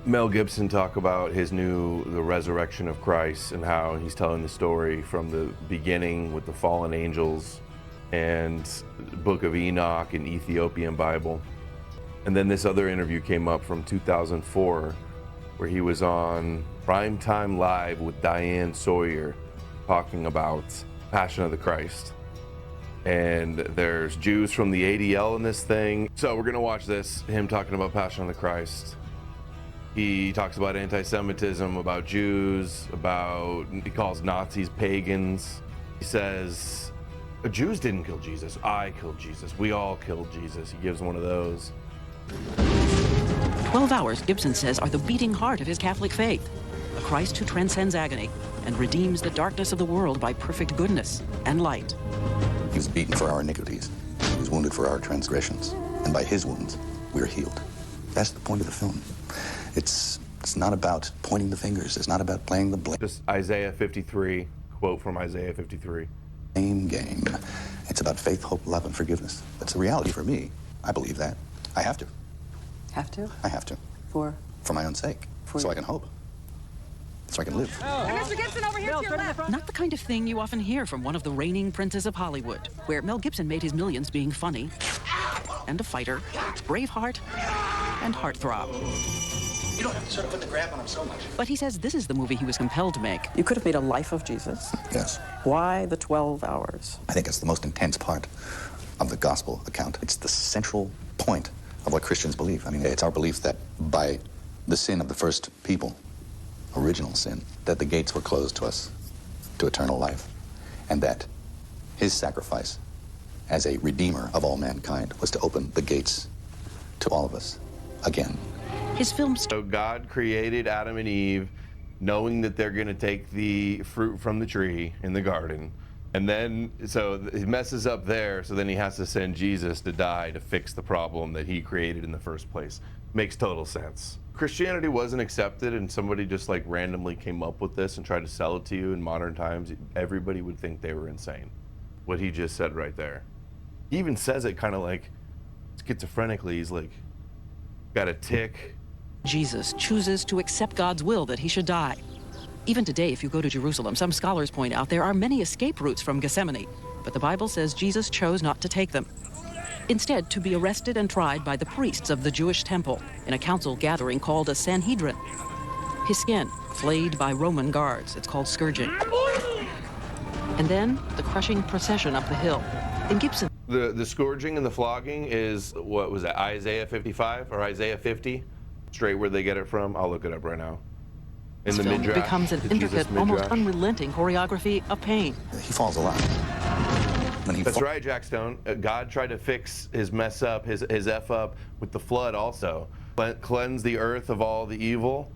Mel Gibson talk about the resurrection of Christ, and how he's telling the story from the beginning with the fallen angels and the Book of Enoch and Ethiopian Bible. And then this other interview came up from 2004 where he was on Primetime Live with Diane Sawyer talking about Passion of the Christ. And there's Jews from the ADL in this thing. So we're gonna watch this, him talking about Passion of the Christ. He talks about anti-Semitism, about Jews, he calls Nazis pagans. He says, Jews didn't kill Jesus, I killed Jesus, we all killed Jesus. He gives one of those. 12 hours, Gibson says, are the beating heart of his Catholic faith. A Christ who transcends agony and redeems the darkness of the world by perfect goodness and light. He was beaten for our iniquities. He was wounded for our transgressions. And by his wounds, we are healed. That's the point of the film. It's not about pointing the fingers. It's not about playing the blame. Just Isaiah 53, quote from Isaiah 53. Same game. It's about faith, hope, love, and forgiveness. That's a reality for me. I believe that. I have to. Have to? I have to. For my own sake. So I can hope. So I can live. Mr. Gibson, over here to your left. Not the kind of thing you often hear from one of the reigning princes of Hollywood, where Mel Gibson made his millions being funny, and a fighter, braveheart, and heartthrob. You don't have to sort of put the grab on him so much. But he says this is the movie he was compelled to make. You could have made a life of Jesus. Yes. Why the 12 hours? I think it's the most intense part of the gospel account. It's the central point of what Christians believe. I mean, it's our belief that by the sin of the first people, original sin, that the gates were closed to us, to eternal life, and that his sacrifice as a redeemer of all mankind was to open the gates to all of us again. His film So God created Adam and Eve knowing that they're going to take the fruit from the tree in the garden. And then, so he messes up there, so then he has to send Jesus to die to fix the problem that he created in the first place. Makes total sense. Christianity wasn't accepted and somebody just like randomly came up with this and tried to sell it to you in modern times, everybody would think they were insane. What he just said right there. He even says it kind of like schizophrenically. He's like, got a tick. Jesus chooses to accept God's will that he should die. Even today, if you go to Jerusalem, some scholars point out there are many escape routes from Gethsemane, but the Bible says Jesus chose not to take them. Instead, to be arrested and tried by the priests of the Jewish temple in a council gathering called a Sanhedrin. His skin flayed by Roman guards. It's called scourging. And then the crushing procession up the hill. In Gibson, The scourging and the flogging is, what was that, Isaiah 55 or Isaiah 50? Straight where they get it from. I'll look it up right now. In the film Midrash. becomes an the intricate, Jesus almost Midrash. unrelenting choreography of pain. He falls a lot. That's right, Jack Stone. God tried to fix his mess up, his F up with the flood also. Cleanse the earth of all the evil,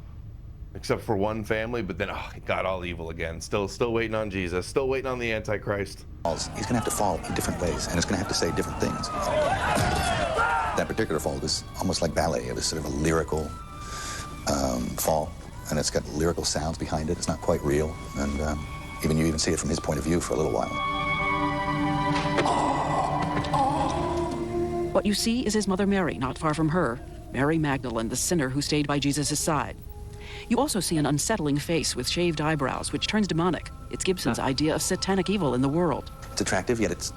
except for one family, but then it got all evil again. Still waiting on Jesus, still waiting on the Antichrist. He's going to have to fall in different ways, and it's going to have to say different things. That particular fall was almost like ballet. It was sort of a lyrical fall, and it's got lyrical sounds behind it. It's not quite real, and you even see it from his point of view for a little while. What you see is his mother Mary, not far from her, Mary Magdalene, the sinner who stayed by Jesus' side. You also see an unsettling face with shaved eyebrows, which turns demonic. It's Gibson's idea of satanic evil in the world. It's attractive, yet it's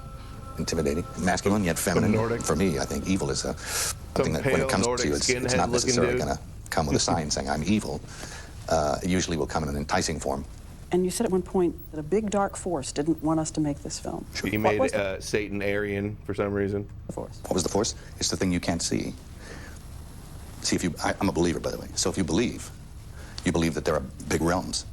intimidating. Masculine, yet feminine. For me, I think evil is something that when it comes to you, it's not necessarily going to come with a sign saying, I'm evil. It usually will come in an enticing form. And you said at one point that a big dark force didn't want us to make this film. Sure. He made Satan Aryan for some reason. The force. What was the force? It's the thing you can't see. See, I'm a believer, by the way. So if you believe that there are big realms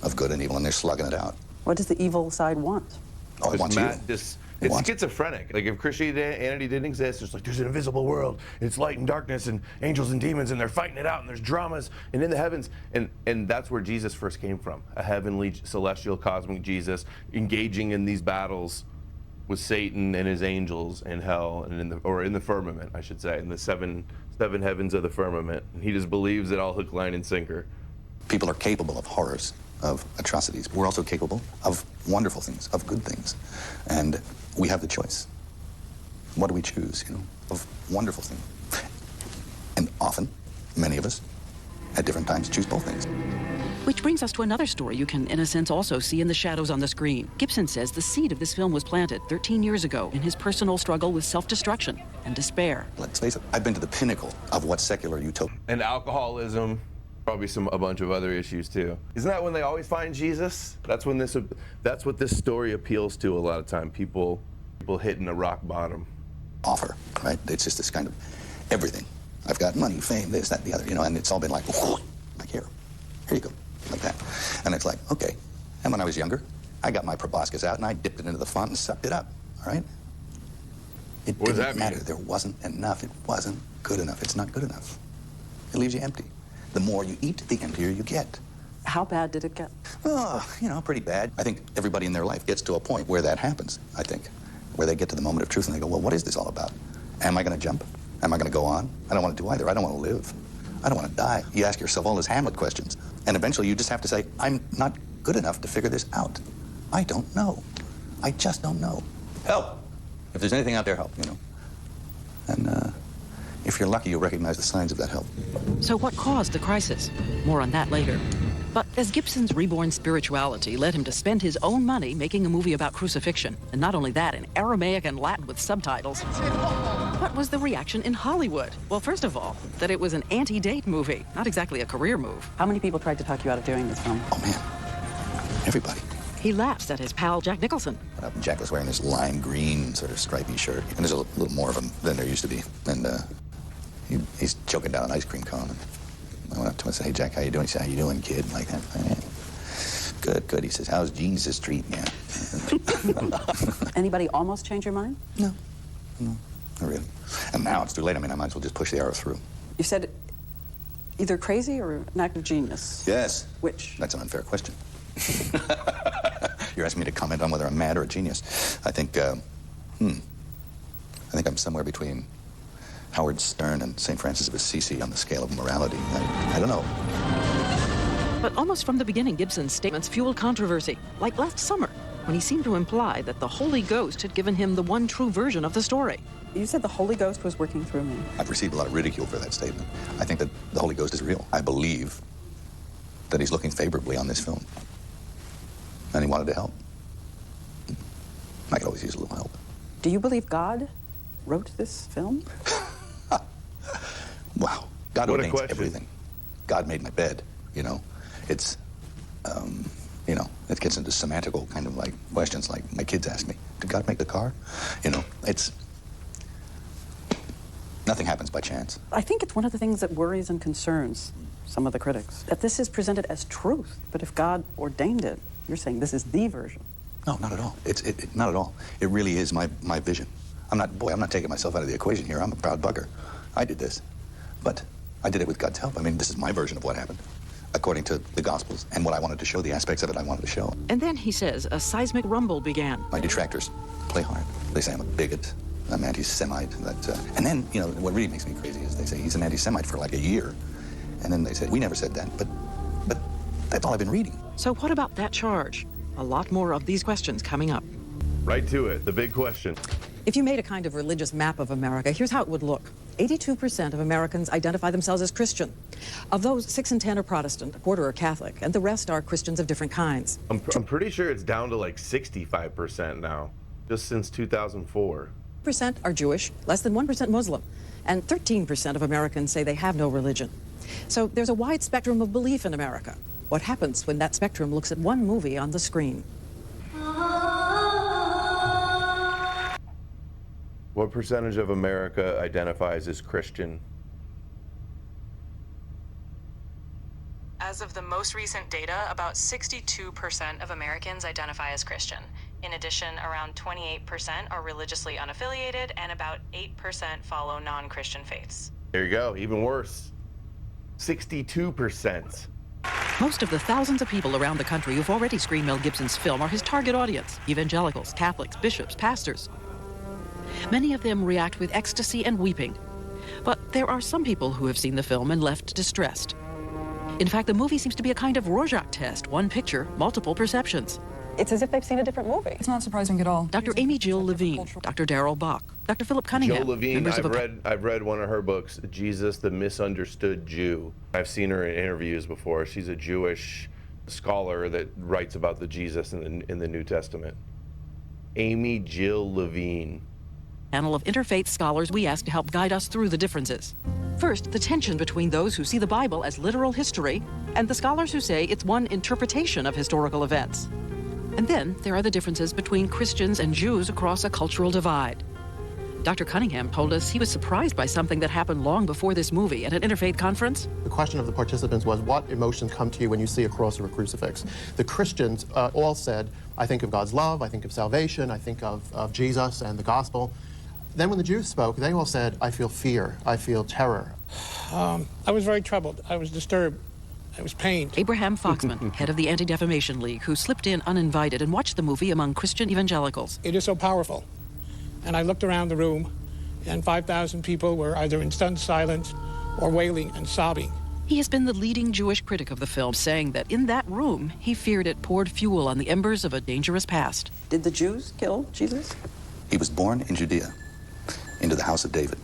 of good and evil, and they're slugging it out. What does the evil side want? Oh, it wants you. It's schizophrenic. Like if Christianity didn't exist, it's like there's an invisible world. It's light and darkness and angels and demons, and they're fighting it out, and there's dramas, and in the heavens, and that's where Jesus first came from. A heavenly, celestial, cosmic Jesus engaging in these battles with Satan and his angels in hell and in the firmament, I should say, in the seven heavens of the firmament. And he just believes it all hook, line, and sinker. People are capable of horrors, of atrocities. We're also capable of wonderful things, of good things. And we have the choice. What do we choose, of wonderful things? And often, many of us, at different times choose both things. Which brings us to another story you can, in a sense, also see in the shadows on the screen. Gibson says the seed of this film was planted 13 years ago in his personal struggle with self-destruction and despair. Let's face it, I've been to the pinnacle of what secular utopia. And alcoholism, probably a bunch of other issues too. Isn't that when they always find Jesus? That's what this story appeals to a lot of time. People hitting a rock bottom. Offer, right? It's just this kind of everything. I've got money, fame, this, that, the other, and it's all been like here you go, like that. And it's like, okay. And when I was younger, I got my proboscis out and I dipped it into the font and sucked it up, all right? It didn't matter. There wasn't enough. It wasn't good enough. It's not good enough. It leaves you empty. The more you eat, the emptier you get. How bad did it get? Oh, pretty bad. I think everybody in their life gets to a point where that happens, I think, where they get to the moment of truth and they go, well, what is this all about? Am I going to jump? Am I going to go on? I don't want to do either. I don't want to live. I don't want to die. You ask yourself all those Hamlet questions, and eventually you just have to say, I'm not good enough to figure this out. I don't know. I just don't know. Help! If there's anything out there, help, And if you're lucky, you'll recognize the signs of that help. So what caused the crisis? More on that later. But as Gibson's reborn spirituality led him to spend his own money making a movie about crucifixion, and not only that, in Aramaic and Latin with subtitles, what was the reaction in Hollywood? Well, first of all, that it was an anti-date movie, not exactly a career move. How many people tried to talk you out of doing this film? Oh, man. Everybody. He laughs at his pal Jack Nicholson. Jack was wearing this lime green sort of stripy shirt, and there's a little more of him than there used to be. And he's choking down an ice cream cone. And I went up to him and said, hey, Jack, how you doing? He said, how you doing, kid? Like that. Good, good. He says, how's Jesus treating you? Anybody almost change your mind? No, not really. And now it's too late. I mean, I might as well just push the arrow through. You said either crazy or an act of genius. Yes. Which? That's an unfair question. You're asking me to comment on whether I'm mad or a genius. I think I'm somewhere between Howard Stern and St. Francis of Assisi on the scale of morality. I don't know. But almost from the beginning, Gibson's statements fueled controversy, like last summer, when he seemed to imply that the Holy Ghost had given him the one true version of the story. You said the Holy Ghost was working through me. I've received a lot of ridicule for that statement. I think that the Holy Ghost is real. I believe that he's looking favorably on this film. And he wanted to help. I could always use a little help. Do you believe God wrote this film? Wow. God What a ordains question. everything. God made my bed, It's, it gets into semantical kind of like questions like my kids ask me, did God make the car? It's, nothing happens by chance. I think it's one of the things that worries and concerns some of the critics, that this is presented as truth. But if God ordained it, you're saying this is the version. No, not at all. Not at all. It really is my vision. I'm not taking myself out of the equation here. I'm a proud bugger. I did this. But I did it with God's help. I mean, this is my version of what happened, according to the Gospels, and what I wanted to show, the aspects of it I wanted to show. And then, he says, a seismic rumble began. My detractors play hard. They say I'm a bigot, I'm anti-Semite. And then, what really makes me crazy is they say he's an anti-Semite for like a year. And then they say, we never said that, but that's all I've been reading. So what about that charge? A lot more of these questions coming up. Right to it, the big question. If you made a kind of religious map of America, here's how it would look. 82% of Americans identify themselves as Christian. Of those, 6 in 10 are Protestant, a quarter are Catholic, and the rest are Christians of different kinds. I'm pretty sure it's down to like 65% now, just since 2004. Percent are Jewish, less than 1% Muslim, and 13% of Americans say they have no religion. So there's a wide spectrum of belief in America. What happens when that spectrum looks at one movie on the screen? What percentage of America identifies as Christian? As of the most recent data, about 62% of Americans identify as Christian. In addition, around 28% are religiously unaffiliated, and about 8% follow non-Christian faiths. There you go, even worse. 62%. Most of the thousands of people around the country who've already screened Mel Gibson's film are his target audience: evangelicals, Catholics, bishops, pastors. Many of them react with ecstasy and weeping. But there are some people who have seen the film and left distressed. In fact, the movie seems to be a kind of Rorschach test: one picture, multiple perceptions. It's as if they've seen a different movie. It's not surprising at all. Dr. Amy Jill Levine, Dr. Darrell Bach, Dr. Philip Cunningham. Jill Levine, members of I've read one of her books, Jesus the Misunderstood Jew. I've seen her in interviews before. She's a Jewish scholar that writes about the Jesus in the New Testament. Amy Jill Levine. Panel of interfaith scholars we asked to help guide us through the differences. First, the tension between those who see the Bible as literal history and the scholars who say it's one interpretation of historical events. And then there are the differences between Christians and Jews across a cultural divide. Dr. Cunningham told us he was surprised by something that happened long before this movie at an interfaith conference. The question of the participants was, what emotions come to you when you see a cross or a crucifix? The Christians all said, I think of God's love, I think of salvation, I think of Jesus and the gospel. Then when the Jews spoke, they all said, I feel fear, I feel terror. I was very troubled. I was disturbed. I was pained. Abraham Foxman, head of the Anti-Defamation League, who slipped in uninvited and watched the movie among Christian evangelicals. It is so powerful. And I looked around the room, and 5,000 people were either in stunned silence or wailing and sobbing. He has been the leading Jewish critic of the film, saying that in that room, he feared it poured fuel on the embers of a dangerous past. Did the Jews kill Jesus? He was born in Judea, into the house of David,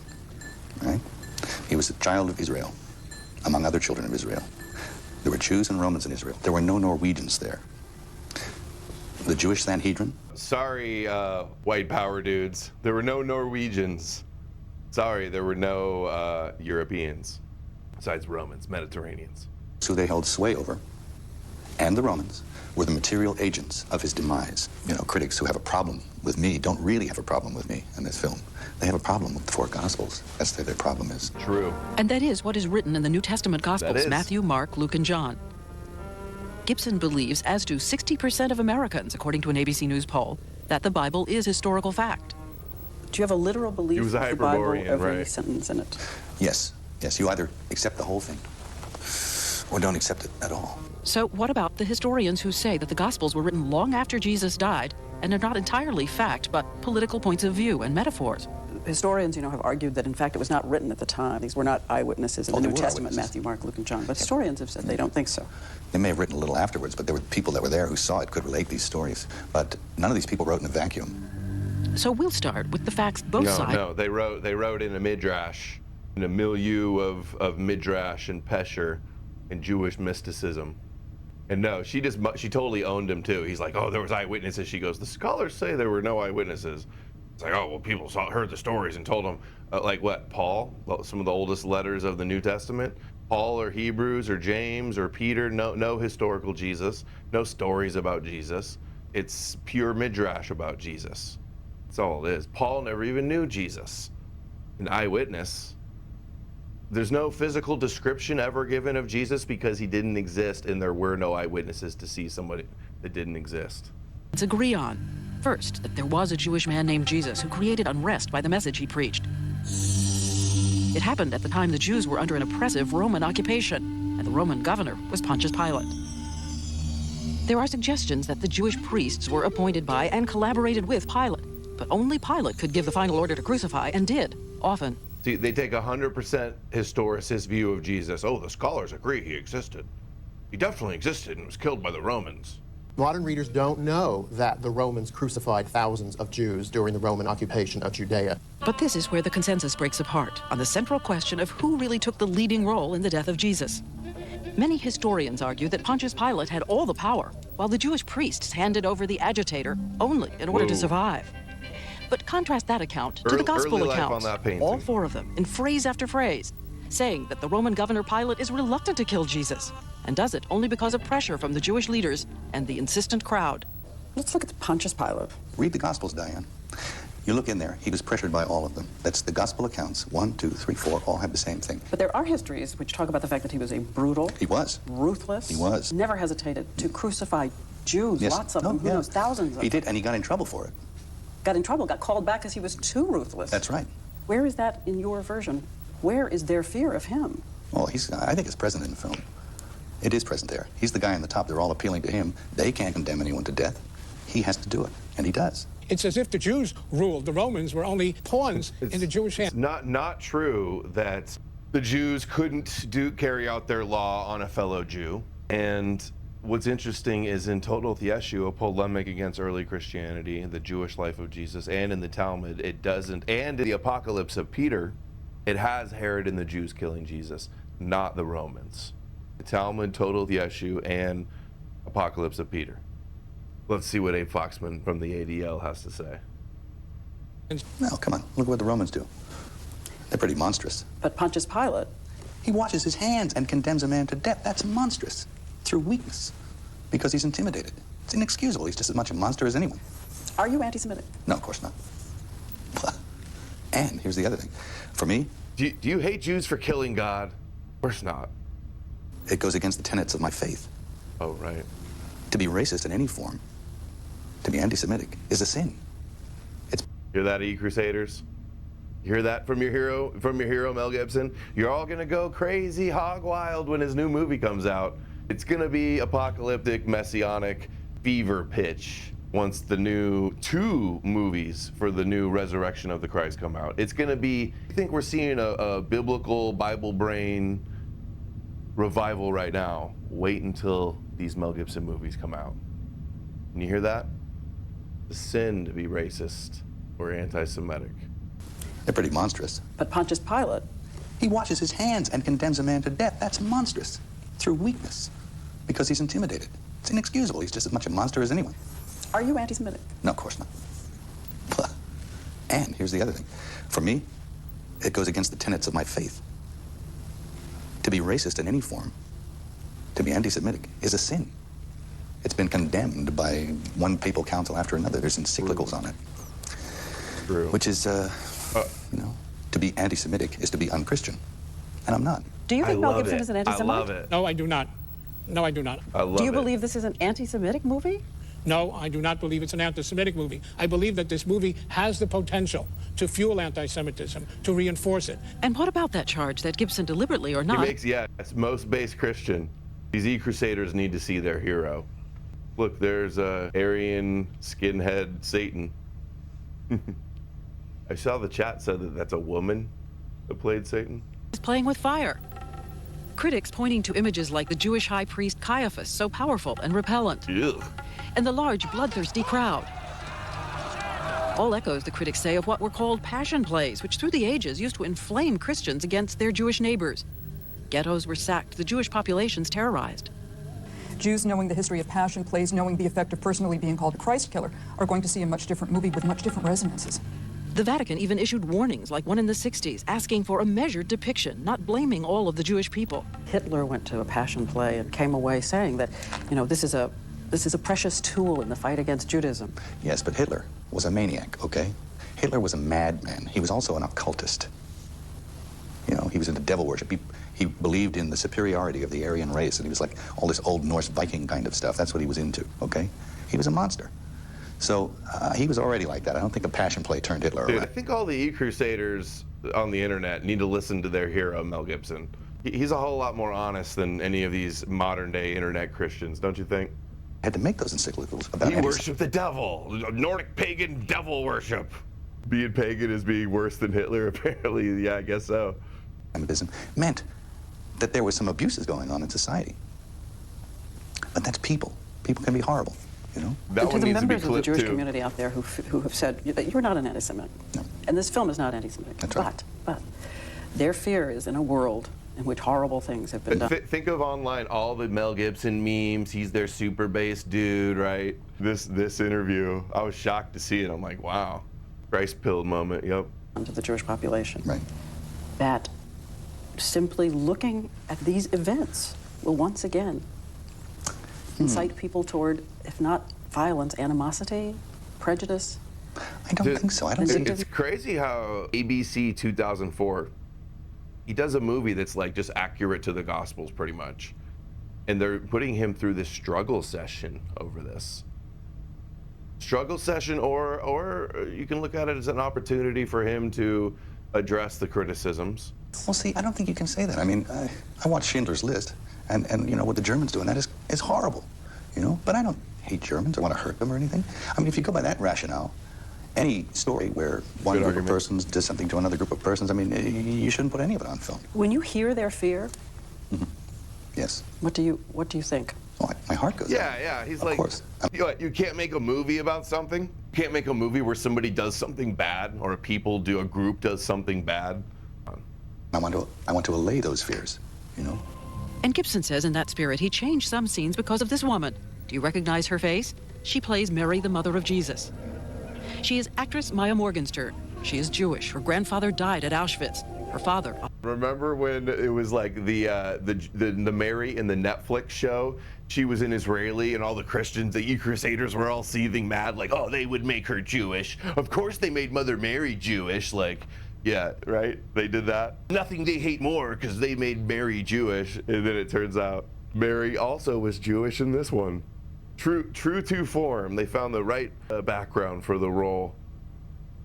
right? He was a child of Israel, among other children of Israel. There were Jews and Romans in Israel. There were no Norwegians there. The Jewish Sanhedrin. Sorry, white power dudes. There were no Norwegians. Sorry, there were no Europeans, besides Romans, Mediterraneans. Who they held sway over, and the Romans, were the material agents of his demise. You know, critics who have a problem with me don't really have a problem with me in this film. They have a problem with the four Gospels. That's their problem is. True. And that is what is written in the New Testament Gospels, Matthew, Mark, Luke, and John. Gibson believes, as do 60% of Americans, according to an ABC News poll, that the Bible is historical fact. Do you have a literal belief was a of the Bible, Hyperborean, every right? sentence in it? Yes, yes, you either accept the whole thing or don't accept it at all. So what about the historians who say that the Gospels were written long after Jesus died and are not entirely fact, but political points of view and metaphors? Historians, have argued that, in fact, it was not written at the time. These were not eyewitnesses in the they New were Testament, eyewitnesses. Matthew, Mark, Luke, and John. But historians have said they don't think so. They may have written a little afterwards, but there were people that were there who saw it, could relate these stories. But none of these people wrote in a vacuum. So we'll start with the facts both sides. No, they wrote in a midrash, in a milieu of midrash and pesher and Jewish mysticism. And no, she totally owned him too. He's like, oh, there was eyewitnesses. She goes, the scholars say there were no eyewitnesses. It's like, oh, well, people heard the stories and told them, like what, Paul? Some of the oldest letters of the New Testament? Paul or Hebrews or James or Peter? No historical Jesus. No stories about Jesus. It's pure midrash about Jesus. That's all it is. Paul never even knew Jesus. An eyewitness. There's no physical description ever given of Jesus because he didn't exist, and there were no eyewitnesses to see somebody that didn't exist. Let's agree on, first, that there was a Jewish man named Jesus who created unrest by the message he preached. It happened at the time the Jews were under an oppressive Roman occupation, and the Roman governor was Pontius Pilate. There are suggestions that the Jewish priests were appointed by and collaborated with Pilate, but only Pilate could give the final order to crucify, and did, often. See, they take 100% historicist view of Jesus. Oh, the scholars agree he existed. He definitely existed and was killed by the Romans. Modern readers don't know that the Romans crucified thousands of Jews during the Roman occupation of Judea. But this is where the consensus breaks apart, on the central question of who really took the leading role in the death of Jesus. Many historians argue that Pontius Pilate had all the power, while the Jewish priests handed over the agitator only in order to survive. But contrast that account to the gospel accounts, all four of them, in phrase after phrase, saying that the Roman governor Pilate is reluctant to kill Jesus, and does it only because of pressure from the Jewish leaders and the insistent crowd. Let's look at Pontius Pilate. Read the Gospels, Diane. You look in there, he was pressured by all of them. That's the Gospel accounts. 1, 2, 3, 4, all have the same thing. But there are histories which talk about the fact that he was a brutal, He was. ruthless, He was. never hesitated to crucify Jews, Yes. lots of them, who knows, thousands of them. He did, and he got in trouble for it. Got in trouble, got called back because he was too ruthless. That's right. Where is that in your version? Where is their fear of him? Well, I think it's present in the film. It is present there. He's the guy on the top. They're all appealing to him. They can't condemn anyone to death. He has to do it, and he does. It's as if the Jews ruled. The Romans were only pawns in the Jewish hand. It's not true that the Jews couldn't carry out their law on a fellow Jew, and What's interesting is in Total Theeshu, a polemic against early Christianity, the Jewish life of Jesus, and in the Talmud, it doesn't, and in the Apocalypse of Peter, it has Herod and the Jews killing Jesus, not the Romans. The Talmud, Total Theeshu, and Apocalypse of Peter. Let's see what Abe Foxman from the ADL has to say. Well, come on, look what the Romans do. They're pretty monstrous. But Pontius Pilate, He washes his hands and condemns a man to death. That's monstrous. Through weakness. Because he's intimidated. It's inexcusable. He's just as much a monster as anyone. are you anti-Semitic? No, of course not. And here's the other thing. For me, Do you hate Jews for killing God? Of course not. it goes against the tenets of my faith. Oh, right. To be racist in any form, to be anti-Semitic, is a sin. Hear that, Crusaders? You hear that from your hero, Mel Gibson? You're all gonna go crazy, hog wild when his new movie comes out. It's gonna be apocalyptic, messianic fever pitch once the new 2 movies for the new Resurrection of the Christ come out. It's gonna be, I think we're seeing a biblical, Bible brain revival right now. Wait until these Mel Gibson movies come out. Can you hear that? It's a sin to be racist or anti-Semitic. They're pretty monstrous. But Pontius Pilate, He washes his hands and condemns a man to death. That's monstrous. Through weakness. Because he's intimidated. It's inexcusable. He's just as much a monster as anyone. are you anti-Semitic? No, of course not. And here's the other thing. For me, it goes against the tenets of my faith. To be racist in any form, to be anti-Semitic, is a sin. It's been condemned by one papal council after another. There's encyclicals on it. True. Which is, to be anti-Semitic is to be unchristian. And I'm not. Do you think I Mel love Gibson it. is an I anti-Semite? love it. No, I do not. No, I do not. I love it. Do you believe this is an anti-Semitic movie? No, I do not believe it's an anti-Semitic movie. I believe that this movie has the potential to fuel anti-Semitism, to reinforce it. And what about that charge that Gibson deliberately or He not? makes, it's most base Christian. These E-Crusaders need to see their hero. Look, there's a Aryan skinhead Satan. I saw the chat said that that's a woman that played Satan. Is playing with fire. Critics pointing to images like the Jewish high priest Caiaphas, so powerful and repellent, Ugh. and the large, bloodthirsty crowd. All echoes, the critics say, of what were called passion plays, which through the ages used to inflame Christians against their Jewish neighbors. Ghettos were sacked, the Jewish populations terrorized. Jews, knowing the history of passion plays, knowing the effect of personally being called a Christ killer, are going to see a much different movie with much different resonances. The Vatican even issued warnings, like one in the 60s, asking for a measured depiction, not blaming all of the Jewish people. Hitler went to a passion play and came away saying that, this is a precious tool in the fight against Judaism. Yes, but Hitler was a maniac, okay? Hitler was a madman. He was also an occultist. He was into devil worship. He believed in the superiority of the Aryan race, and he was like all this old Norse Viking kind of stuff. That's what he was into, okay? He was a monster. So he was already like that. I don't think a passion play turned Hitler Dude, around. I think all the E-Crusaders on the internet need to listen to their hero, Mel Gibson. He's a whole lot more honest than any of these modern-day internet Christians, don't you think? Had to make those encyclicals about He worshiped the devil, Nordic pagan devil worship. Being pagan is being worse than Hitler, apparently. Yeah, I guess so. anti-Semitism meant that there was some abuses going on in society. But that's people. People can be horrible, That And to one the needs to be members of the clipped Jewish too. community out there who have said that you're not an anti-Semitic. No. And this film is not anti-Semitic. That's right. But their fear is in a world in which horrible things have been done. Think of online all the Mel Gibson memes. He's their super bass dude, right? This interview, I was shocked to see it. I'm like, wow, Christ pilled moment. Yep. To the Jewish population. Right. That simply looking at these events will once again incite people toward, if not violence, animosity, prejudice. I don't think so. I don't think It's crazy how ABC 2004, he does a movie that's like just accurate to the Gospels pretty much. And they're putting him through this struggle session over this. Struggle session, or you can look at it as an opportunity for him to address the criticisms. Well, see, I don't think you can say that. I mean, I watch Schindler's List, and what the Germans do, and that is horrible, But I don't hate Germans or want to hurt them or anything. I mean, if you go by that rationale, any story where one Good group argument. of persons does something to another group of persons, I mean, you shouldn't put any of it on film. When you hear their fear, Yes. what do you think? Well, I heart goes out. Yeah. He's Of like, course. you can't make a movie about something. You can't make a movie where somebody does something bad, or a group does something bad. I want to allay those fears, you know? And Gibson says in that spirit he changed some scenes because of this woman. Do you recognize her face? She plays Mary, the mother of Jesus. She is actress Maya Morgenstern. She is Jewish. Her grandfather died at Auschwitz. Her father... Remember when it was like the Mary in the Netflix show? She was an Israeli, and all the Christians, the E-Crusaders, were all seething mad, like, oh, they would make her Jewish. Of course they made Mother Mary Jewish, like... Yeah, right? They did that. Nothing they hate more because they made Mary Jewish, and then it turns out Mary also was Jewish in this one. True to form. They found the right background for the role.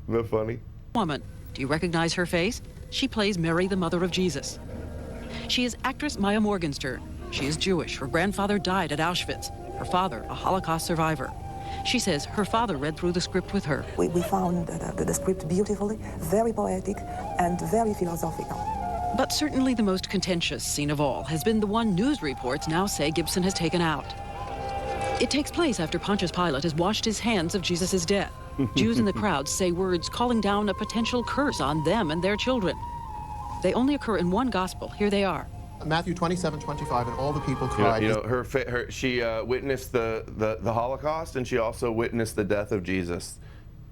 Isn't that funny? Woman. Do you recognize her face? She plays Mary, the mother of Jesus. She is actress Maya Morgenstern. She is Jewish. Her grandfather died at Auschwitz. Her father, a Holocaust survivor. She says her father read through the script with her. We found the script beautifully, very poetic, and very philosophical. But certainly the most contentious scene of all has been the one news reports now say Gibson has taken out. It takes place after Pontius Pilate has washed his hands of Jesus' death. Jews in the crowd say words calling down a potential curse on them and their children. They only occur in one gospel. Here they are. Matthew 27:25, and all the people cried. She witnessed the Holocaust, and she also witnessed the death of Jesus,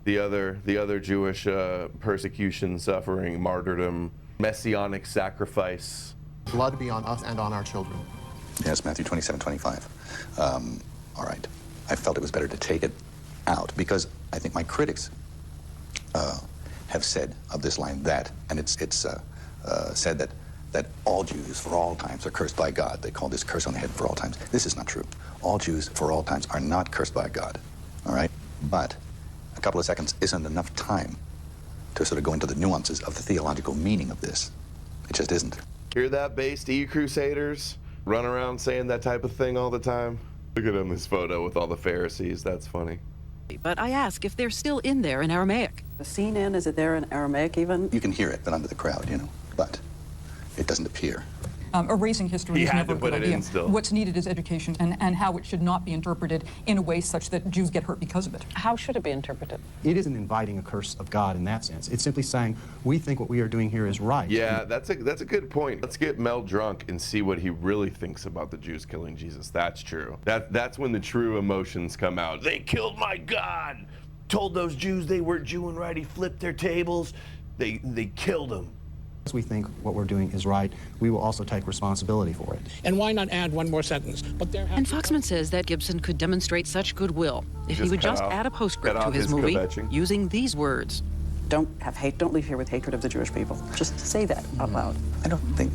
the other Jewish persecution, suffering, martyrdom, messianic sacrifice. Blood be on us and on our children. Yes, Matthew 27:25. All right. I felt it was better to take it out because I think my critics have said of this line that, and it's said that all Jews for all times are cursed by God. They call this curse on the head for all times. This is not true. All Jews for all times are not cursed by God, all right? But a couple of seconds isn't enough time to sort of go into the nuances of the theological meaning of this. It just isn't. Hear that, based E-Crusaders? Run around saying that type of thing all the time? Look at him, this photo with all the Pharisees. That's funny. But I ask if they're still in there in Aramaic. The scene in, is it there in Aramaic even? You can hear it, but under the crowd, you know, but it doesn't appear. Erasing history He is had never to a put good it in idea. still. What's needed is education and how it should not be interpreted in a way such that Jews get hurt because of it. How should it be interpreted? It isn't inviting a curse of God in that sense. It's simply saying, we think what we are doing here is right. Yeah, that's a good point. Let's get Mel drunk and see what he really thinks about the Jews killing Jesus. That's true. That's when the true emotions come out. They killed my God. Told those Jews they weren't Jewing right. He flipped their tables. They killed him. As we think what we're doing is right, we will also take responsibility for it. And why not add one more sentence? But there And Foxman says that Gibson could demonstrate such goodwill if he would just add a postscript to his movie using these words. Don't have hate. Don't leave here with hatred of the Jewish people. Just say that out loud. I don't think,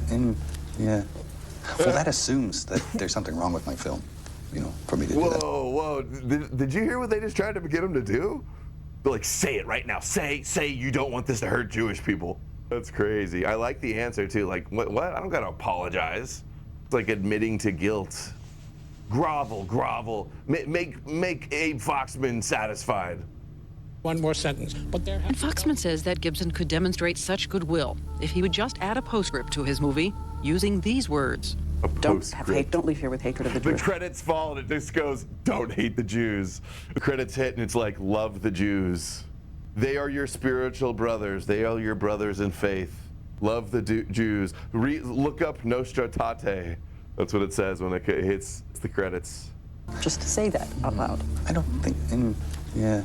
yeah. Well, that assumes that there's something wrong with my film, you know, for me to do that. Whoa. Did you hear what they just tried to get him to do? They're like, say it right now. Say you don't want this to hurt Jewish people. That's crazy. I like the answer, too. Like, what? I don't got to apologize. It's like admitting to guilt. Grovel. Make Abe Foxman satisfied. one more sentence. But there. And Foxman says that Gibson could demonstrate such goodwill if he would just add a postscript to his movie using these words. Don't have hate. Don't leave here with hatred of the Jews. The credits fall and it just goes, don't hate the Jews. The credits hit and it's like, love the Jews. They are your spiritual brothers. They are your brothers in faith. Love the Jews. Look up Nostra Aetate. That's what it says when it hits the credits. Just say that out loud. I don't think, yeah.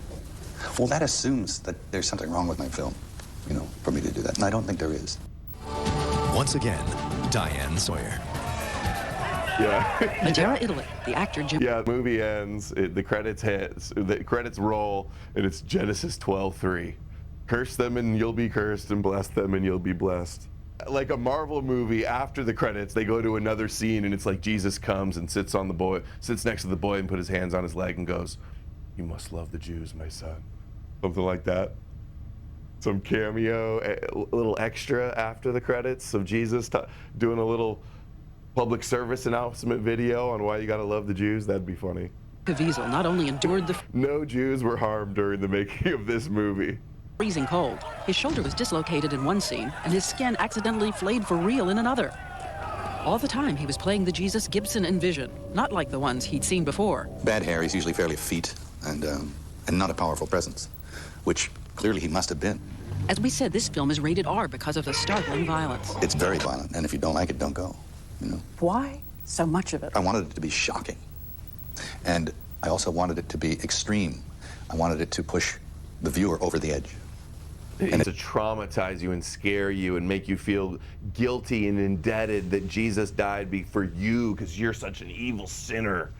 Well, that assumes that there's something wrong with my film, you know, for me to do that. And I don't think there is. Once again, Diane Sawyer. Yeah. Madeira, Italy. The actor Jim. Yeah, the movie ends, the credits hit, the credits roll, and it's Genesis 12:3. Curse them and you'll be cursed, and bless them and you'll be blessed. Like a Marvel movie, after the credits, they go to another scene, and it's like Jesus comes and sits next to the boy and put his hands on his leg and goes, "You must love the Jews, my son." Something like that. Some cameo, a little extra after the credits of Jesus doing a little public service announcement video on why you gotta love the Jews. That'd be funny. Caviezel not only endured the No Jews were harmed during the making of this movie. freezing cold, his shoulder was dislocated in one scene, and his skin accidentally flayed for real in another. All the time, he was playing the Jesus Gibson Envision, not like the ones he'd seen before. Bad hair, he's usually fairly effete and not a powerful presence, which clearly he must have been. As we said, this film is rated R because of the startling violence. It's very violent, and if you don't like it, don't go, you know? Why so much of it? I wanted it to be shocking. And I also wanted it to be extreme. I wanted it to push the viewer over the edge. And to traumatize you and scare you and make you feel guilty and indebted that Jesus died for you because you're such an evil sinner.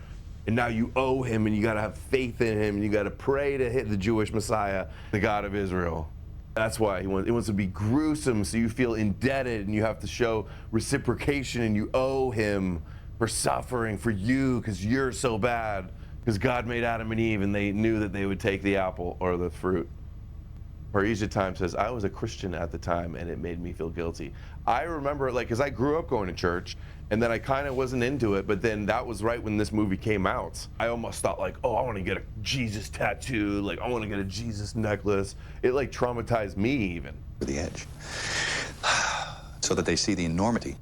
And now you owe him, and you got to have faith in him, and you got to pray to hit the Jewish Messiah, the God of Israel. That's why he wants to be gruesome, so you feel indebted and you have to show reciprocation, and you owe him for suffering for you because you're so bad. Because God made Adam and Eve, and they knew that they would take the apple or the fruit. Parisia Time says, I was a Christian at the time, and it made me feel guilty. I remember, like, because I grew up going to church, and then I kind of wasn't into it, but then that was right when this movie came out. I almost thought, like, oh, I want to get a Jesus tattoo, like, I want to get a Jesus necklace. It, like, traumatized me, even. To the edge. So that they see the enormity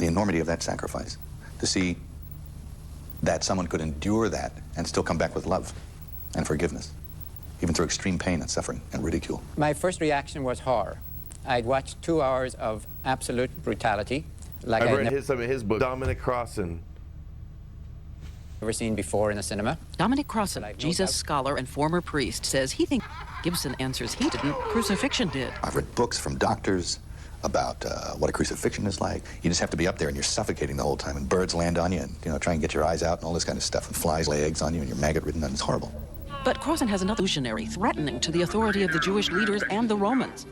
of that sacrifice. To see that someone could endure that and still come back with love and forgiveness, even through extreme pain and suffering and ridicule. My first reaction was horror. I'd watched 2 hours of absolute brutality. Like I've read some of his books. Dominic Crossan. Never seen before in a cinema. Dominic Crossan, Jesus scholar and former priest, says he thinks Gibson answers he didn't, crucifixion did. I've read books from doctors about what a crucifixion is like. You just have to be up there and you're suffocating the whole time, and birds land on you and, you know, try and get your eyes out and all this kind of stuff, and flies lay eggs on you and you're maggot-ridden, and it's horrible. But Crossan has another illusionary, threatening to the authority of the Jewish leaders and the Romans.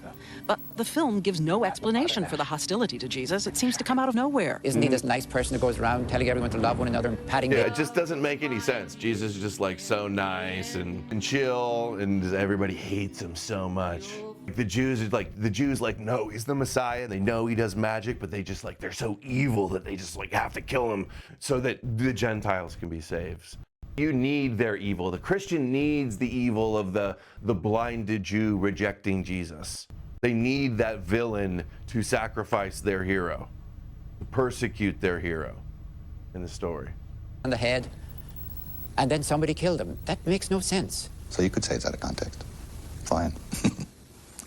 But the film gives no explanation for the hostility to Jesus. It seems to come out of nowhere. Isn't he this nice person who goes around telling everyone to love one another and patting Yeah, them? it just doesn't make any sense. Jesus is just like so nice and chill, and everybody hates him so much. The Jews know he's the Messiah. They know he does magic, but they just like, they're so evil that they just like have to kill him so that the Gentiles can be saved. You need their evil. The Christian needs the evil of the blinded Jew rejecting Jesus. They need that villain to sacrifice their hero, to persecute their hero in the story. On the head, and then somebody killed him. That makes no sense. So you could say it's out of context. Fine.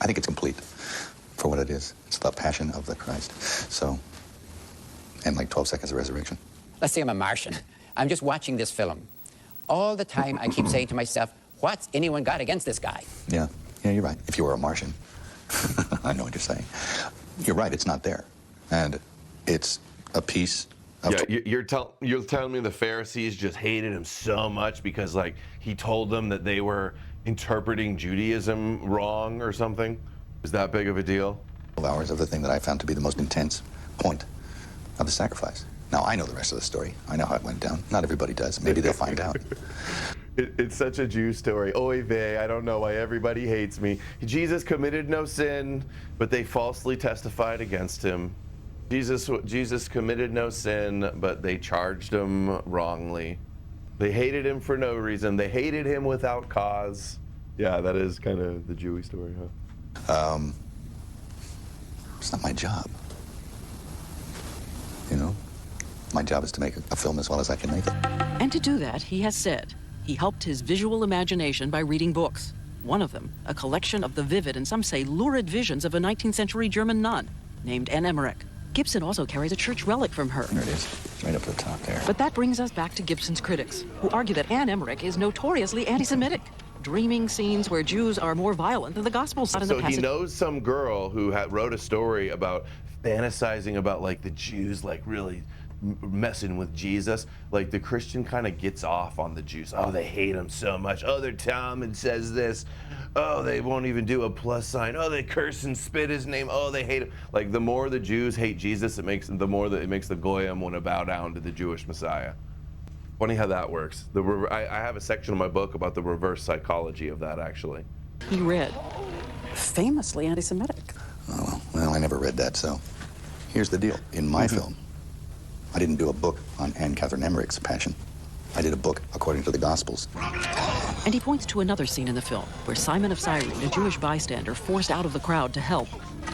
I think it's complete for what it is. It's the passion of the Christ. So, and like 12 seconds of resurrection. Let's say I'm a Martian. I'm just watching this film. All the time I keep saying to myself, what's anyone got against this guy? Yeah, you're right. If you were a Martian, I know what you're saying. You're right, it's not there. And it's a piece of... Yeah, you're telling me the Pharisees just hated him so much because, like, he told them that they were interpreting Judaism wrong or something? Is that big of a deal? 12 hours of the thing that I found to be the most intense point of the sacrifice. Now, I know the rest of the story. I know how it went down. Not everybody does. Maybe they'll find out. It's such a Jew story. Oy vey, I don't know why everybody hates me. Jesus committed no sin, but they falsely testified against him. Jesus committed no sin, but they charged him wrongly. They hated him for no reason. They hated him without cause. Yeah, that is kind of the Jewish story, huh? It's not my job. You know? My job is to make a film as well as I can make it. And to do that, he has said, he helped his visual imagination by reading books. One of them, a collection of the vivid and some say lurid visions of a 19th century German nun named Anne Emmerich. Gibson also carries a church relic from her. There it is, right up at the top there. But that brings us back to Gibson's critics, who argue that Anne Emmerich is notoriously anti-Semitic, dreaming scenes where Jews are more violent than the Gospels. So he knows some girl who wrote a story about fantasizing about, like, the Jews, like, really messing with Jesus. Like, the Christian kind of gets off on the Jews. Oh, they hate him so much. Oh, their Talmud says this. Oh, they won't even do a plus sign. Oh, they curse and spit his name. Oh, they hate him. Like, the more the Jews hate Jesus, the more that it makes the Goyim want to bow down to the Jewish Messiah. Funny how that works. I have a section in my book about the reverse psychology of that, actually. He read. Famously anti-Semitic. Oh, well, I never read that, so here's the deal. In my film, I didn't do a book on Anne Catherine Emmerich's passion. I did a book according to the Gospels. And he points to another scene in the film where Simon of Cyrene, a Jewish bystander forced out of the crowd to help,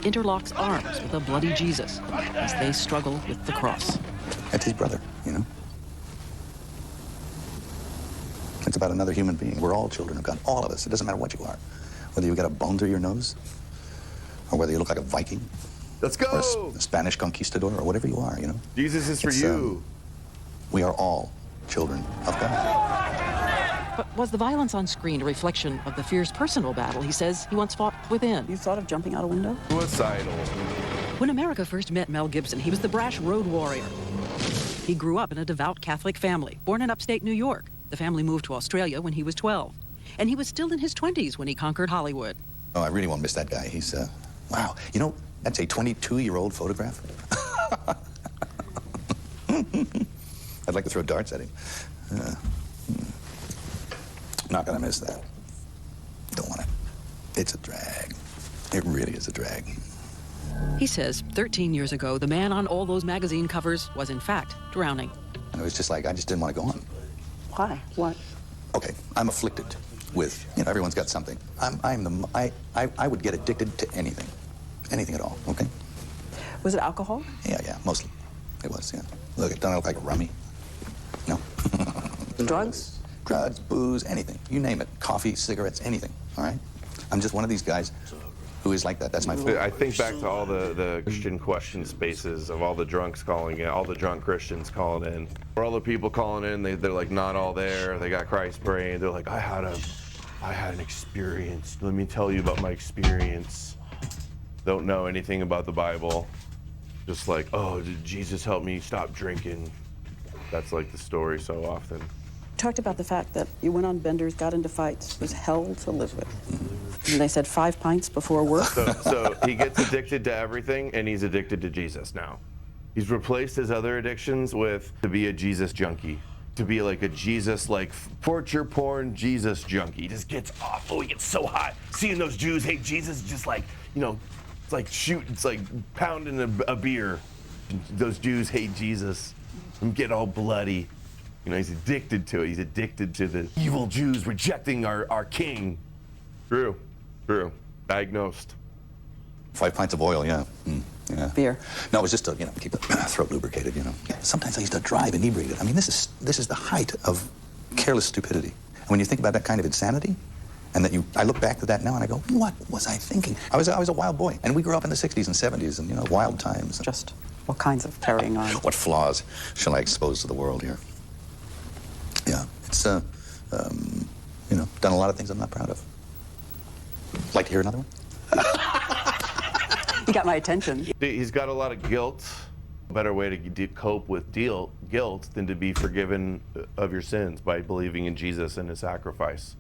interlocks arms with a bloody Jesus as they struggle with the cross. That's his brother, you know? It's about another human being. We're all children of God, all of us. It doesn't matter what you are. Whether you got a bone through your nose, or whether you look like a Viking. Let's go! Or a Spanish conquistador, or whatever you are, you know? Jesus is for you. We are all children of God. But was the violence on screen a reflection of the fierce personal battle he says he once fought within? You thought of jumping out a window? Suicidal. When America first met Mel Gibson, he was the brash road warrior. He grew up in a devout Catholic family, born in upstate New York. The family moved to Australia when he was 12. And he was still in his 20s when he conquered Hollywood. Oh, I really won't miss that guy. He's, wow. You know, that's a 22-year-old photograph. I'd like to throw darts at him. Not gonna miss that. Don't want it. It's a drag. It really is a drag. He says 13 years ago, the man on all those magazine covers was in fact drowning. And it was just like, I just didn't want to go on. Why? What? Okay, I'm afflicted with, you know, everyone's got something. I would get addicted to anything. Anything at all, okay? Was it alcohol? Yeah, mostly. It was, yeah. Look, it doesn't look like rummy. No. Drugs? Drugs, booze, anything. You name it. Coffee, cigarettes, anything, all right? I'm just one of these guys who is like that. That's my fault. I think back to all the Christian question spaces of all the drunks calling in, all the drunk Christians calling in. Or all the people calling in, they're like not all there. They got Christ praying. They're like, I had an experience. Let me tell you about my experience. Don't know anything about the Bible. Just like, oh, did Jesus help me stop drinking? That's like the story so often. Talked about the fact that you went on benders, got into fights, it was hell to live with. And they said 5 pints before work. So he gets addicted to everything, and he's addicted to Jesus now. He's replaced his other addictions with to be a Jesus junkie, to be like a Jesus, like torture porn Jesus junkie. He just gets off. Oh, he gets so hot. Seeing those Jews hate Jesus, just like, you know, it's like it's like pounding a beer. Those Jews hate Jesus and get all bloody. You know, he's addicted to it. He's addicted to the evil Jews rejecting our king. True. Diagnosed. 5 pints of oil, yeah. Yeah. Beer. No, it was just to, you know, keep the throat lubricated, you know. Sometimes I used to drive inebriated. I mean, this is the height of careless stupidity. And when you think about that kind of insanity, and that I look back to that now and I go, what was I thinking? I was a wild boy, and we grew up in the 60s and 70s, and, you know, wild times. Just what kinds of carrying on? What flaws shall I expose to the world here? Yeah, it's, you know, done a lot of things I'm not proud of. Like to hear another one? You got my attention. He's got a lot of guilt. A better way to cope with guilt than to be forgiven of your sins by believing in Jesus and his sacrifice.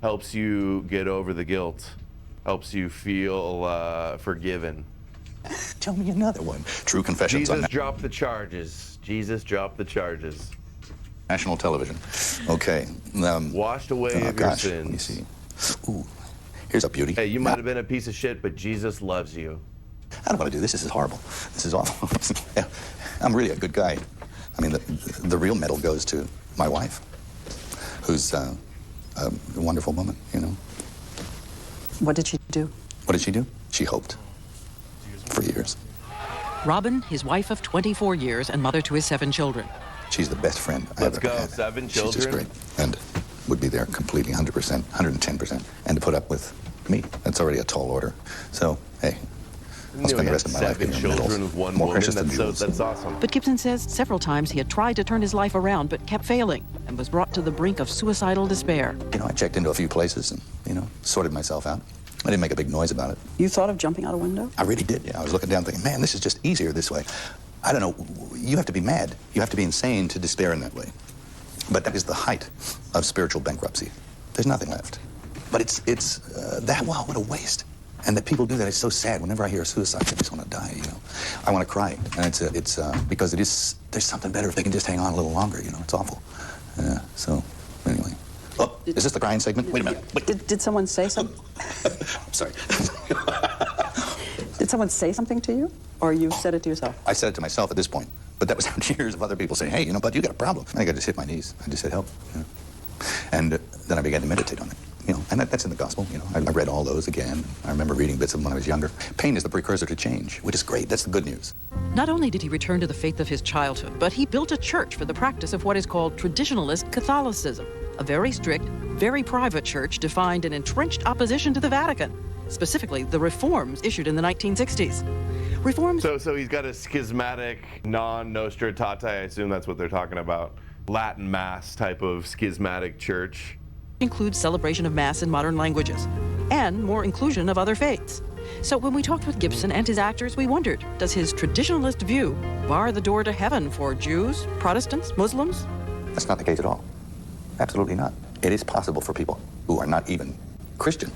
Helps you get over the guilt. Helps you feel forgiven. Tell me another one. True confessions. Jesus dropped the charges. Jesus dropped the charges. National television. Okay. Washed away of your sins. Let me see. Ooh, here's a beauty. Hey, you might have been a piece of shit, but Jesus loves you. I don't want to do this. This is horrible. This is awful. Yeah, I'm really a good guy. I mean, the real medal goes to my wife, who's a wonderful woman, you know. What did she do? What did she do? She hoped. For years. Robin, his wife of 24 years and mother to his 7 children. She's the best friend I've ever had. 7 children. She's just great. And would be there completely 100%, 110%. And to put up with me, that's already a tall order. So, hey, I'll spend the rest of my life being in children with one woman. That's awesome. But Gibson says several times he had tried to turn his life around, but kept failing, and was brought to the brink of suicidal despair. You know, I checked into a few places and, you know, sorted myself out. I didn't make a big noise about it. You thought of jumping out a window? I really did, yeah. I was looking down thinking, man, this is just easier this way. I don't know, you have to be mad. You have to be insane to despair in that way. But that is the height of spiritual bankruptcy. There's nothing left. But it's that, wow, what a waste. And that people do that, it's so sad. Whenever I hear a suicide, I just want to die, you know. I want to cry. And it's because there's something better if they can just hang on a little longer, you know. It's awful. Yeah, so, anyway. Oh, is this the crying segment? Wait a minute. Wait. Did someone say something? I'm sorry. Did someone say something to you? Or you said it to yourself? I said it to myself at this point. But that was after years of other people saying, hey, you know, bud, you got a problem. I think I just hit my knees. I just said, help. You know? And then I began to meditate on it. And that's in the gospel. I read all those again. I remember reading bits of them when I was younger. Pain is the precursor to change, which is great. That's the good news. Not only did he return to the faith of his childhood, but he built a church for the practice of what is called traditionalist Catholicism, a very strict, very private church defined in entrenched opposition to the Vatican, specifically the reforms issued in the 1960s. Reforms. So he's got a schismatic, non-Nostra Aetate, I assume that's what they're talking about, Latin Mass type of schismatic church. Includes celebration of Mass in modern languages, and more inclusion of other faiths. So when we talked with Gibson and his actors, we wondered, does his traditionalist view bar the door to heaven for Jews, Protestants, Muslims? That's not the case at all. Absolutely not. It is possible for people who are not even Christian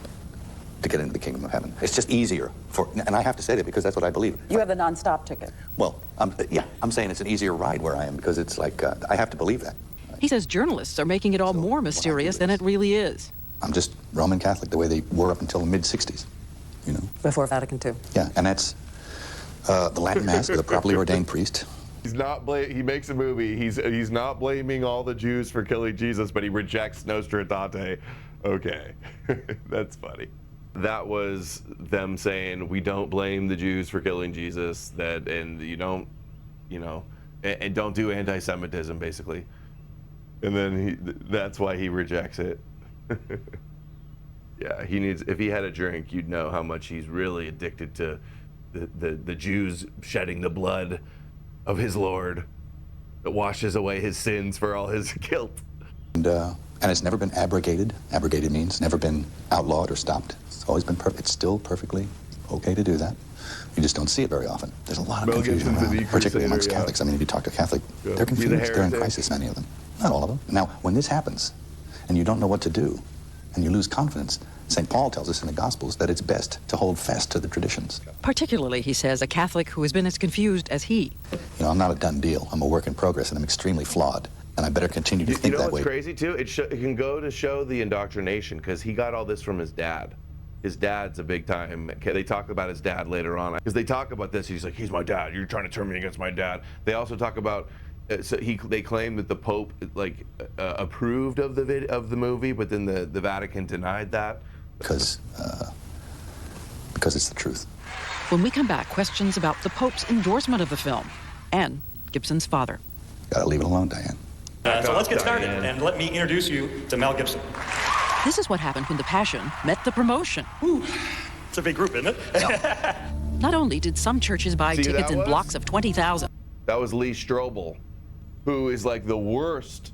to get into the kingdom of heaven. It's just easier and I have to say that because that's what I believe. You have the non-stop ticket. Well, I'm saying it's an easier ride where I am because it's like, I have to believe that. He says journalists are making it all more mysterious than it really is. I'm just Roman Catholic the way they were up until the mid-60s, Before Vatican II. Yeah, and that's the Latin Mass with a properly ordained priest. He's not he makes a movie. He's not blaming all the Jews for killing Jesus, but he rejects Nostra Aetate. Okay, that's funny. That was them saying we don't blame the Jews for killing Jesus. And you don't, and don't do anti-Semitism basically. And then that's why he rejects it. Yeah, if he had a drink, you'd know how much he's really addicted to the Jews shedding the blood of his Lord that washes away his sins for all his guilt. And it's never been abrogated. Abrogated means never been outlawed or stopped. It's always been perfect. It's still perfectly okay to do that. You just don't see it very often. There's a lot of confusion around, particularly amongst Catholics. I mean, if you talk to a Catholic, they're confused. They're in crisis, many of them. Not all of them. Now, when this happens, and you don't know what to do, and you lose confidence, St. Paul tells us in the Gospels that it's best to hold fast to the traditions. Particularly, he says, a Catholic who has been as confused as he. I'm not a done deal. I'm a work in progress, and I'm extremely flawed. And I better continue to think that way. You know what's crazy, too? It can go to show the indoctrination, because he got all this from his dad. His dad's a big time. They talk about his dad later on. Because they talk about this. He's like, he's my dad. You're trying to turn me against my dad. They also talk about... they claim that the Pope approved of the movie, but then the Vatican denied that. Because it's the truth. When we come back, questions about the Pope's endorsement of the film and Gibson's father. Gotta leave it alone, Diane. So let's get started, and let me introduce you to Mel Gibson. This is what happened when The Passion met the promotion. Ooh, it's a big group, isn't it? Yeah. Not only did some churches buy tickets in blocks of 20,000. That was Lee Strobel, who is like the worst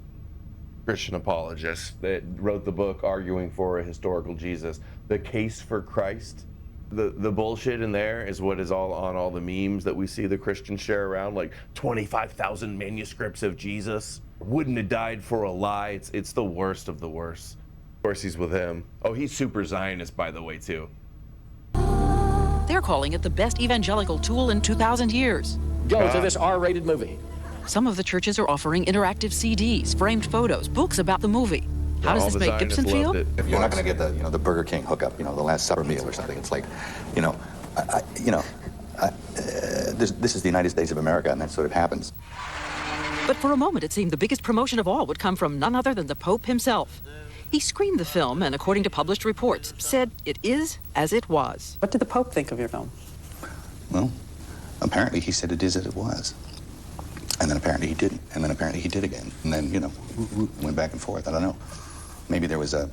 Christian apologist that wrote the book arguing for a historical Jesus. The Case for Christ. The bullshit in there is what is all on all the memes that we see the Christians share around, like 25,000 manuscripts of Jesus. Wouldn't have died for a lie. It's the worst of the worst. Of course, he's with him. Oh, he's super Zionist, by the way, too. They're calling it the best evangelical tool in 2,000 years. Go to this R-rated movie. Some of the churches are offering interactive CDs, framed photos, books about the movie. How does this make Gibson feel? If you're not going to get the Burger King hookup, the Last Supper meal or something, it's like, this is the United States of America, and that sort of happens. But for a moment, it seemed the biggest promotion of all would come from none other than the Pope himself. He screened the film and, according to published reports, said it is as it was. What did the Pope think of your film? Well, apparently he said it is as it was. And then apparently he didn't. And then apparently he did again. And then, went back and forth. I don't know. Maybe there was a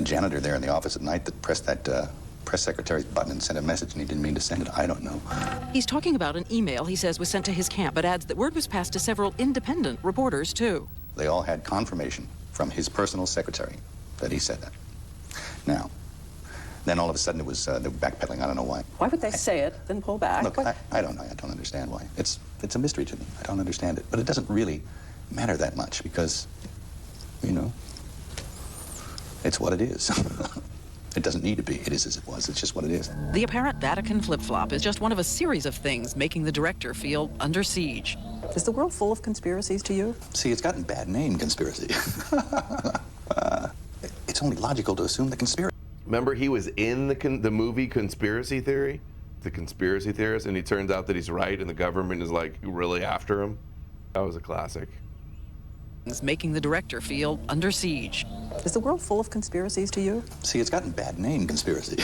janitor there in the office at night that pressed that press secretary's button and sent a message and he didn't mean to send it. I don't know. He's talking about an email he says was sent to his camp, but adds that word was passed to several independent reporters, too. They all had confirmation from his personal secretary that he said that. Now, then all of a sudden it was, they were backpedaling. I don't know why. Why would they say it, then pull back? Look, I don't know. I don't understand why. It's a mystery to me. I don't understand it. But it doesn't really matter that much because, it's what it is. It doesn't need to be. It is as it was. It's just what it is. The apparent Vatican flip-flop is just one of a series of things making the director feel under siege. Is the world full of conspiracies to you? See, it's gotten a bad name, conspiracy. It's only logical to assume the conspiracy. Remember, he was in the movie Conspiracy Theory? The conspiracy theorist, and he turns out that he's right, and the government is, like, really after him. That was a classic. making the director feel under siege. Is the world full of conspiracies to you? See, it's gotten a bad name, conspiracy.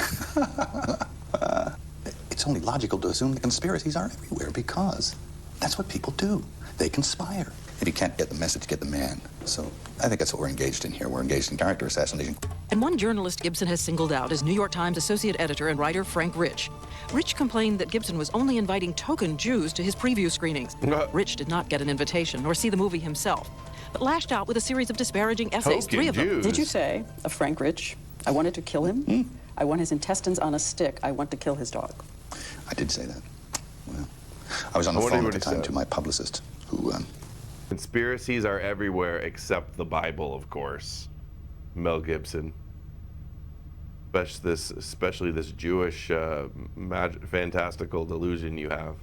It's only logical to assume that conspiracies are everywhere because that's what people do. They conspire. If you can't get the message, get the man. So I think that's what we're engaged in here. We're engaged in character assassination. And one journalist Gibson has singled out is New York Times associate editor and writer Frank Rich. Rich complained that Gibson was only inviting token Jews to his preview screenings. Rich did not get an invitation or see the movie himself, but lashed out with a series of disparaging essays, Token 3 of them. Jews. Did you say of Frank Rich, I wanted to kill him? I want his intestines on a stick. I want to kill his dog. I did say that. Well, I was on the phone at the time to my publicist, who... Conspiracies are everywhere except the Bible, of course. Mel Gibson. Especially this Jewish fantastical delusion you have.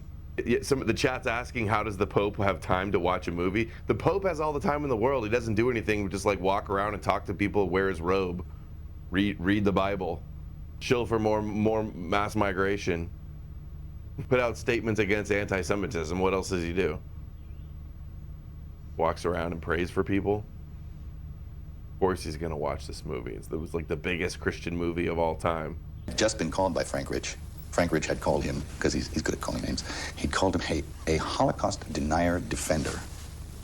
Some of the chat's asking, how does the Pope have time to watch a movie? The Pope has all the time in the world. He doesn't do anything but just like walk around and talk to people, wear his robe, read the Bible, chill for more mass migration, put out statements against anti-Semitism. What else does he do? Walks around and prays for people. Of course he's gonna watch this movie. It was like the biggest Christian movie of all time. Just been called by Frank Rich. Frank Rich had called him, because he's good at calling names, he'd called him a Holocaust denier defender.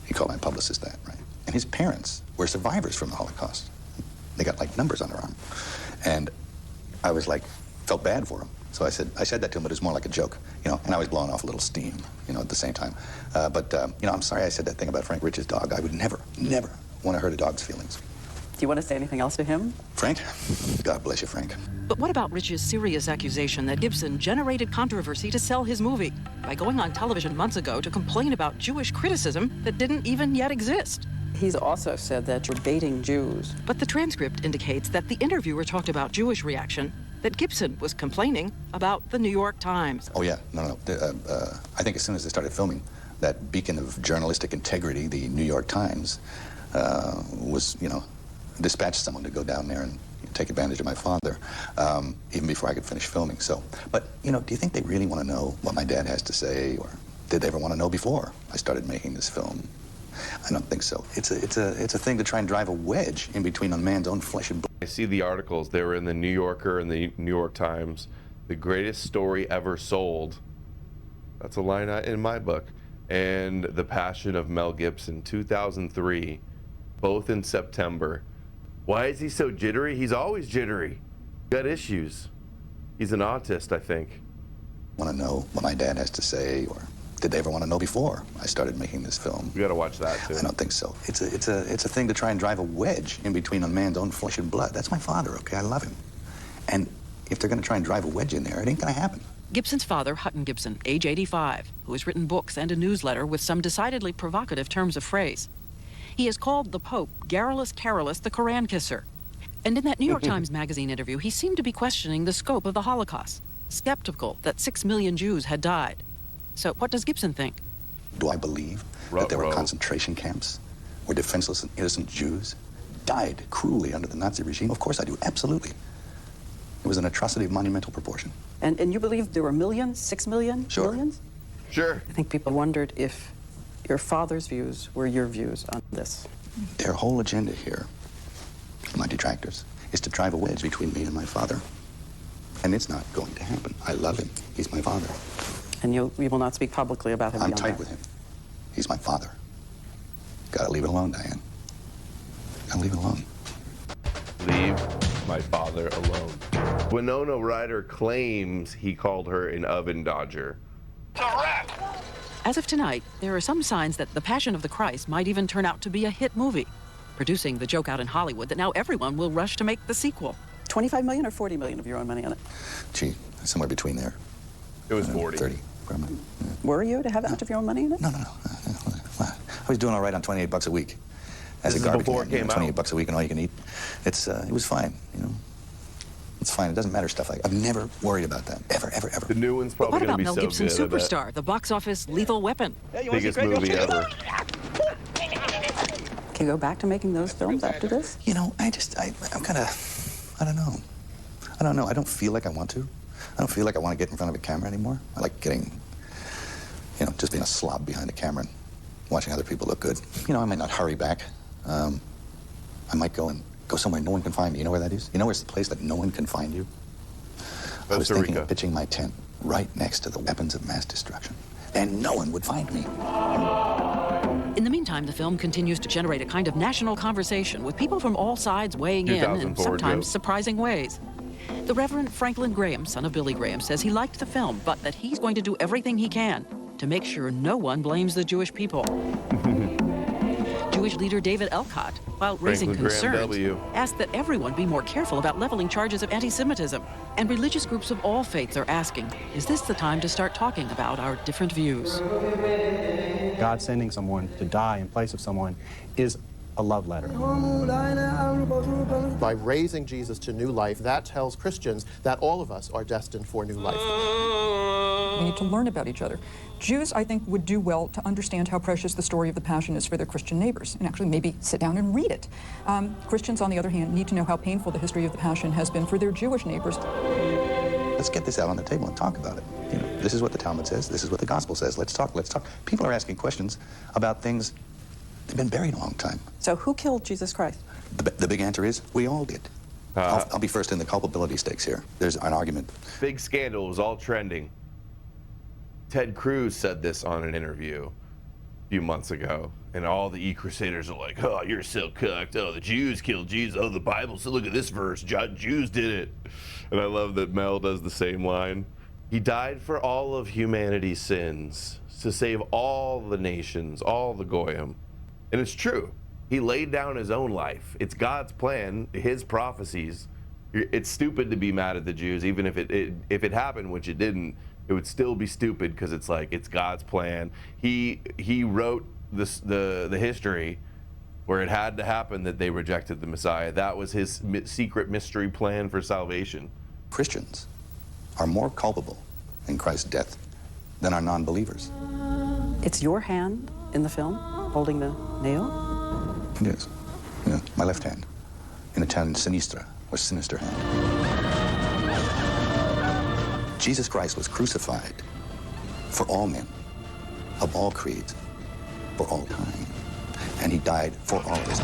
He called my publicist that, right? And his parents were survivors from the Holocaust. They got like numbers on their arm. And I was like, felt bad for him. So I said that to him, but it was more like a joke, and I was blowing off a little steam, at the same time. But I'm sorry I said that thing about Frank Rich's dog. I would never want to hurt a dog's feelings. Do you want to say anything else to him? Frank? God bless you, Frank. But what about Rich's serious accusation that Gibson generated controversy to sell his movie by going on television months ago to complain about Jewish criticism that didn't even yet exist? He's also said that you're baiting Jews. But the transcript indicates that the interviewer talked about Jewish reaction, that Gibson was complaining about the New York Times. Oh, yeah. No. I think as soon as they started filming, that beacon of journalistic integrity, the New York Times, was, dispatched someone to go down there and take advantage of my father, even before I could finish filming. So, but, do you think they really want to know what my dad has to say, or did they ever want to know before I started making this film? I don't think so. It's a thing to try and drive a wedge in between a man's own flesh and blood. I see the articles. They were in the New Yorker and the New York Times. The greatest story ever sold. That's a line in my book. And The Passion of Mel Gibson, 2003, both in September. Why is he so jittery? He's always jittery. Got issues. He's an autist, I think. Want to know what my dad has to say, or did they ever want to know before I started making this film? You got to watch that too. I don't think so. It's a thing to try and drive a wedge in between a man's own flesh and blood. That's my father, okay? I love him. And if they're going to try and drive a wedge in there, it ain't going to happen. Gibson's father, Hutton Gibson, age 85, who has written books and a newsletter with some decidedly provocative terms of phrase. He has called the Pope Garrulus Carolus, the Koran kisser. And in that New York Times Magazine interview, he seemed to be questioning the scope of the Holocaust, skeptical that 6 million Jews had died. So what does Gibson think? Do I believe that there were concentration camps where defenseless and innocent Jews died cruelly under the Nazi regime? Of course I do, absolutely. It was an atrocity of monumental proportion. And you believe there were millions, 6 million, sure. Millions? Sure. I think people wondered if your father's views were your views on this. Their whole agenda here, my detractors, is to drive a wedge between me and my father. And it's not going to happen. I love him. He's my father. And you will not speak publicly about him? I'm tight with him. He's my father. Gotta leave it alone, Diane. Gotta leave it alone. Leave my father alone. Winona Ryder claims he called her an oven dodger. As of tonight, there are some signs that The Passion of the Christ might even turn out to be a hit movie, producing the joke out in Hollywood that now everyone will rush to make the sequel. 25 million or 40 million of your own money on it? Gee, somewhere between there. It was 40. 30. Were you to have that much of your own money in it? No. I was doing all right on $28 a week. As this a garbage before man, it came out. $28 a week and all you can eat. It was fine, It's fine. It doesn't matter stuff like that. I've never worried about that. Ever. The new one's probably going to be so good. What about Mel Gibson Superstar, the box office Lethal Weapon? Biggest movie ever. Can you go back to making those films after this? I'm kind of, I don't know. I don't feel like I want to. I don't feel like I want to get in front of a camera anymore. I like getting, just being a slob behind a camera and watching other people look good. You know, I might not hurry back. I might go somewhere no one can find me. You know where that is? You know where's the place that no one can find you? I was thinking of pitching my tent right next to the weapons of mass destruction, and no one would find me. In the meantime, the film continues to generate a kind of national conversation with people from all sides weighing in sometimes surprising ways. The Reverend Franklin Graham, son of Billy Graham, says he liked the film, but that he's going to do everything he can to make sure no one blames the Jewish people. Jewish leader David Elcott, while raising concerns, asked that everyone be more careful about leveling charges of anti-Semitism. And religious groups of all faiths are asking, is this the time to start talking about our different views? God sending someone to die in place of someone is a love letter. By raising Jesus to new life, that tells Christians that all of us are destined for new life. We need to learn about each other. Jews, I think, would do well to understand how precious the story of the Passion is for their Christian neighbors, and actually maybe sit down and read it. Christians, on the other hand, need to know how painful the history of the Passion has been for their Jewish neighbors. Let's get this out on the table and talk about it. You know, this is what the Talmud says. This is what the Gospel says. Let's talk. Let's talk. People are asking questions about things that have been buried a long time. So who killed Jesus Christ? The big answer is we all did. I'll be first in the culpability stakes here. There's an argument. Big scandal was all trending. Ted Cruz said this on an interview a few months ago, and all the E-Crusaders are like, oh, you're so cooked. Oh, the Jews killed Jesus. Oh, the Bible. So look at this verse. Jews did it. And I love that Mel does the same line. He died for all of humanity's sins to save all the nations, all the Goyim. And it's true. He laid down his own life. It's God's plan, his prophecies. It's stupid to be mad at the Jews, even if it happened, which it didn't. It would still be stupid because it's like it's God's plan. He wrote the history where it had to happen that they rejected the Messiah. That was his secret mystery plan for salvation. Christians are more culpable in Christ's death than are non-believers. It's your hand in the film holding the nail? Yes. Yeah, my left hand. In Italian, sinistra, or sinister hand. Jesus Christ was crucified for all men, of all creeds, for all time. And he died for all of us.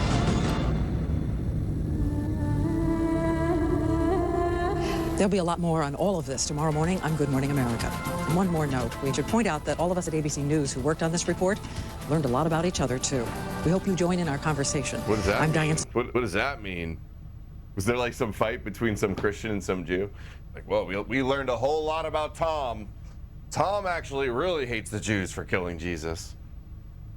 There'll be a lot more on all of this tomorrow morning on Good Morning America. And one more note, we should point out that all of us at ABC News who worked on this report learned a lot about each other, too. We hope you join in our conversation. What does that I'm mean? Diane. What does that mean? Was there like some fight between some Christian and some Jew? Like, well, we learned a whole lot about Tom. Tom actually really hates the Jews for killing Jesus.